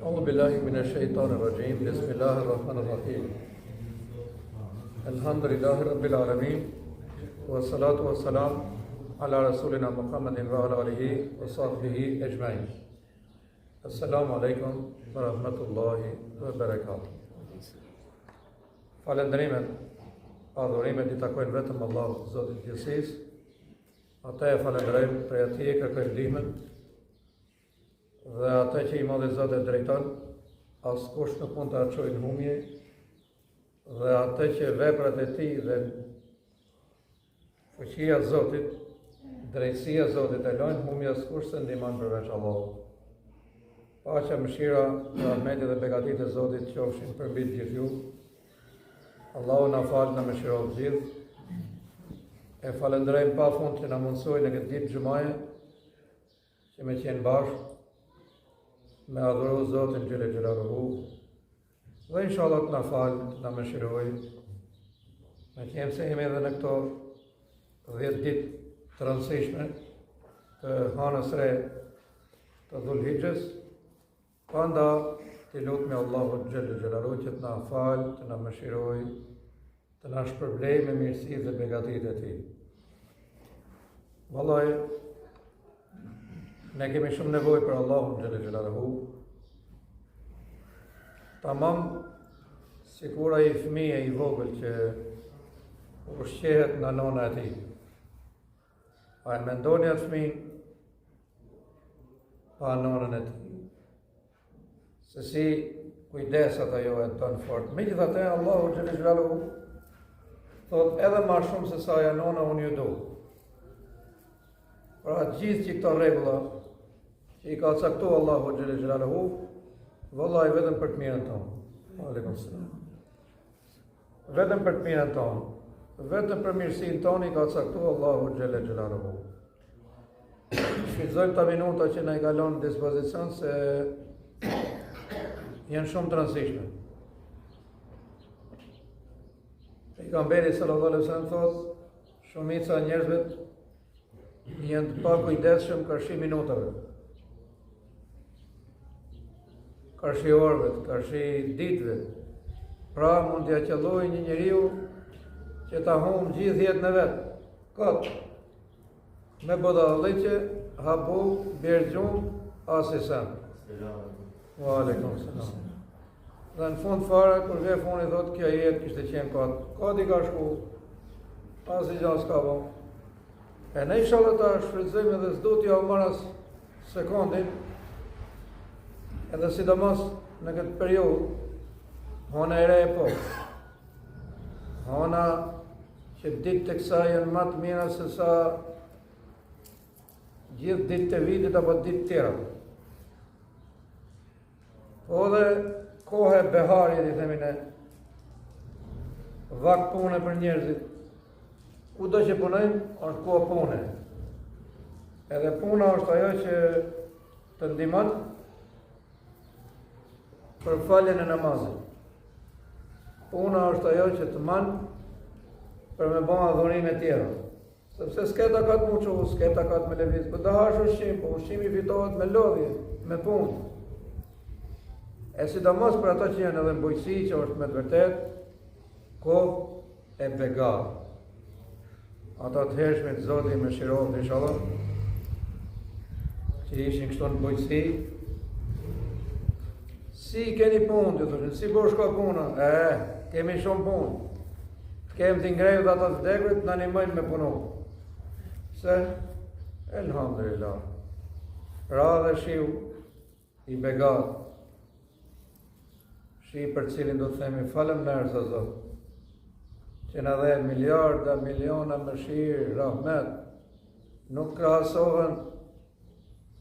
أعوذ بالله من الشيطان الرجيم بسم الله الرحمن الرحيم الحمد لله رب العالمين والصلاة والسلام على رسولنا محمد وعلى آله وصحبه أجمعين السلام عليكم ورحمة الله وبركاته. Falendrimet, adhurimet I takojnë vetëm Allahu Zotit të gjithësisë. Ata e falendrojmë, prej atij e kërkojmë ndihmën. Dhe ata që I madhi Zoti e drejton, askush nuk mund ta çojë në humje. Dhe ata që veprat e tij dhe fuqia e Zotit, drejtësia e Zotit e lojnë humje, askush se ndihmon përveç Allahut. Paqja, mëshira, rahmeti dhe begatit e Zotit qofshin përmbi të gjithë ju. Allahu na falë, na mëshiroj të gjithë. E falënderojmë pafund që na mundsoi në këtë ditë xumaje që me qenë bashkë me adhuru Zotin Gjelle Gjelaluhu dhe inshallah të na falë, të na mëshiroj. Me qenë se jemi edhe në këto 10 ditë të rëndësishme të hanës re të Dhul-Hijhes, panda të lutemi Allahu Gjelle Gjelaluhu që të na falë, të na mëshiroj, të na shpërblej me mirësi dhe begatit e tij. Vallai, ne kemi shumë nevojë për Allahun Gjelle Gjelaluhu. Tamam sikur ai fëmijë I vogël që ushqehet nga nona e tij. A e mendoni atë fëmijë pa nonën e tij? Se si kujdesat ajo e ton fort. Megjithatë Allahu Gjelle Gjelaluhu thot edhe ma shumë se sa ja nona unë ju du. Pra gjithë që këto rregulla që I ka caktuar Allahu Gjelle Gjelaluhu, vallai vetëm për të mirën tonë. Aleikum selam. Vetëm për të mirën tonë, vetëm për mirësinë tonë I ka caktuar Allahu Gjelle Gjelaluhu. Shfrytëzojmë ta minuta që na I kalon në dispozicion se janë shumë të rëndësishme. Pejgamberi sallallahu alaihi wasallam thot, shumica e njerëzve janë të pakujdesshëm karshi minutave, karshi orëve, karshi ditëve. Pra mund t'ia qellojë një njeriu që ta humbë gjithë jetën e vet. Kot me bodallëqe, habu, bergjum, asisen. Wa alaikum salam. Dhe në fund fare, kur vje funi thot, kjo jetë kishte qenë kot. Kot I ka shku, as I gjanë s'ka bo. E ne inshallah ta shfrytëzojmë edhe s'du t'ja u maras sekondin, edhe sidomos në këtë periudhë, hona e re e po. Hona që ditë të kësaj janë më të mira se sa gjithë ditë të vitit apo ditë tjera. Po dhe kohë e beharit, I themi ne, vakt pune për njerëzit. Kudo që punojmë, është kohë pune. Edhe puna është ajo që të ndihmon për faljen e namazit. Puna është ajo që të man për me bën adhurime tjera. Sepse s'keta ka të muqu, s'keta ka të me lëviz, për të hash ushqim, po ushqimi fitohet me lodhje, me punë. E sidomos për ata që janë edhe në bujqësi, që është me të vërtet, kohë e begat. Ata të hershme të Zoti me shirohet inshallah, që ishin kështu në bujqësi. Si keni punë, të thoshin, si bosh ka puna? Kemi shumë punë. Kemi të ngrejë dhe ata të vdekurit, në animojnë me punu. Se, elhamdulillah, ra dhe shiu I begat, shi për cilin do të themi falënderoj sa Zot, që na dhe miliarda, miliona mëshirë, rahmet, nuk krahasohen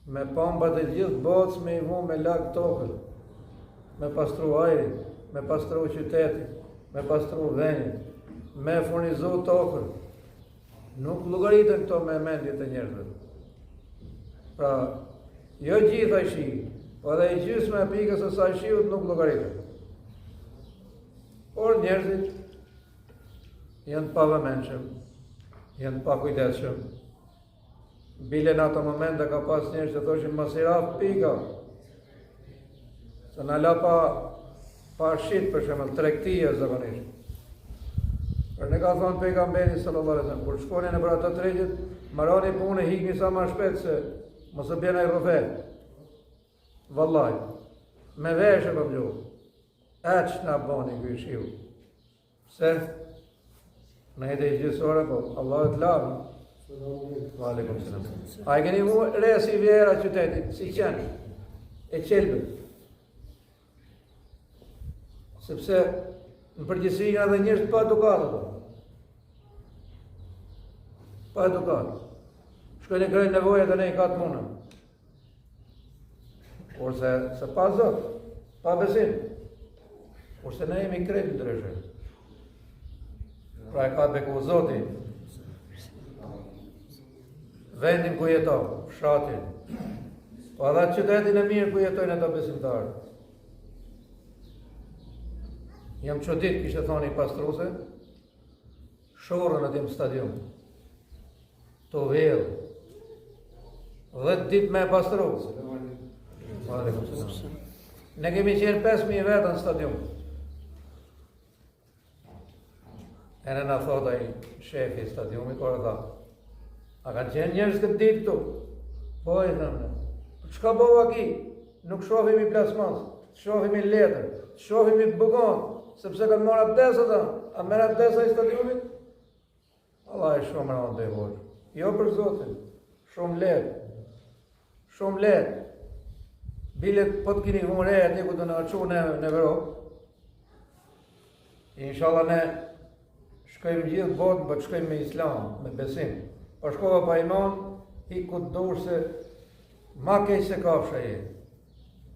me pambat e gjithë botës me I vu me lag tokën, me pastru ajrin, me pastru qytetin, me pastru vendin, me furnizu tokën. Nuk llogaritën këto me mendjet e njerëzve. Pra, jo gjithë ai shi, po edhe I gjysmë e pikës së saj shiut nuk llogaritën. Por njerëzit janë pavëmendshëm, janë pakujdesshëm. Bile në ato momente ka pas njerëz që thoshin mos I rap pika. Se në la pa shqit për shemëll, tregtia zakonisht. Për ne ka thonë pejgamberi sallallahu alaihi wasallam, kur shkoni në për ato tregjet, marroni punë, hikni sa më shpejt se mos e bjen ai rrofet. Vallaj, me veshë po blu. Aq na boni ky shiu. Se në edhe i gjithësore, po Allah të lavë. Aleikum selam. A e keni mu re si vjera qytetit, si qenë, e qelbet. Sepse në përgjithësi janë edhe njerëz pa edukatë. Pa edukatë. Shkojnë e krejnë nevojat e ne i katë munën. Kurse se pa Zot, pa besim. Kurse ne jemi krejnë ndryshe. Pra e ka beku Zoti. Vendin ku jeton, fshatin. Po edhe qytetin e mirë ku jetojnë ato besimtarë. Jam çudit, kishte thoni pastruse, shorën atim stadium. To vell. 10 ditë me pastru. Ne kemi qenë 5.000 vetë në stadium. E në na thot ai shefi i stadiumit, kur tha, a kanë qenë njerëz këtë ditë këtu? Po e thëmë. Çka bëva ki? Nuk shohim i plasmans, shohim i letër, shohim i bugon, sepse kanë marrë abdes ata. A merr abdes ai stadiumit? Allah e shumë rëndë e hoqë. Jo për Zotin, shumë letë. Shumë letë. Bilet po të kini humre e ti ku të në aqu në Evropë. Inshallah ne shkojmë gjithë botën, po të shkojmë me Islam, me besim. Po shkova pa iman, i ku të durë se ma kej se kafsha je.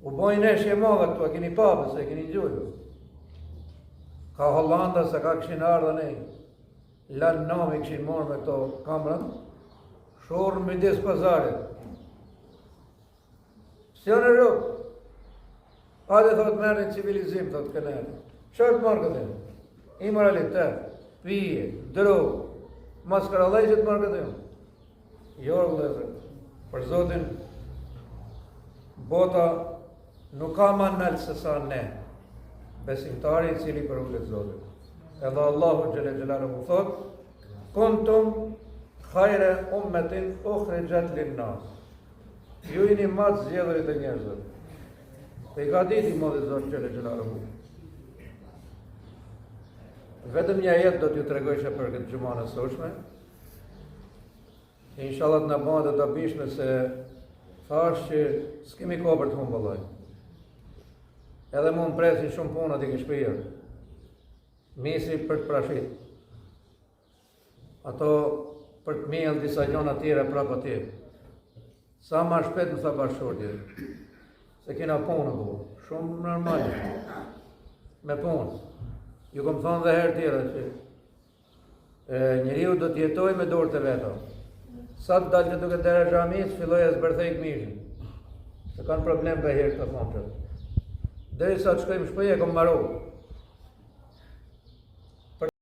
U bojnë eshje madhe këtu, a kini pape, se kini gjujë. Ka Hollanda se ka këshin ardhën e lanë nami këshin morë me këto kamrën, shorën me disë pazarit. Së janë e rëpë. Ate thotë merë një civilizim, thotë kënërë. Qërë të marë këtim? Imoralitet, pije, drogë, maskarallaj që të marë këtim? Jo, vëllezër, për Zotin, bota nuk ka ma nëllë se sa ne, besimtari i cili për ullet Zotin. Edhe Allahu Gjelle Gjelalu mu thot, kuntum khajre ummetin ukhrijat linnas. Ju jeni matë zgjedhërit e njerëzve. Dhe i ka diti modhi Zot Gjelle Gjelalu mu. Vetëm një jetë do t'ju tregojshë për këtë gjumane soshme. Inshallah të në bëndë të dabishme se thash që s'kemi ko për të humë bëllaj. Edhe mu më presin shumë punët i kishpirë. Misi për të prashit. Ato për të mijën disa gjona tjere prapë atje. Sa ma shpet më tha bashkëshortje. Se kena punë bu. Shumë normal. Me punë. Ju kom thonë dhe herë tjera që njeriu do t'jetoj me dorë të veta. Sa të dalë që duke të dere xhamis, filloj e zbërthejk mishin. Se kanë problem për herë të thonë. Deri sa të shkojmë shpëje, kom maru.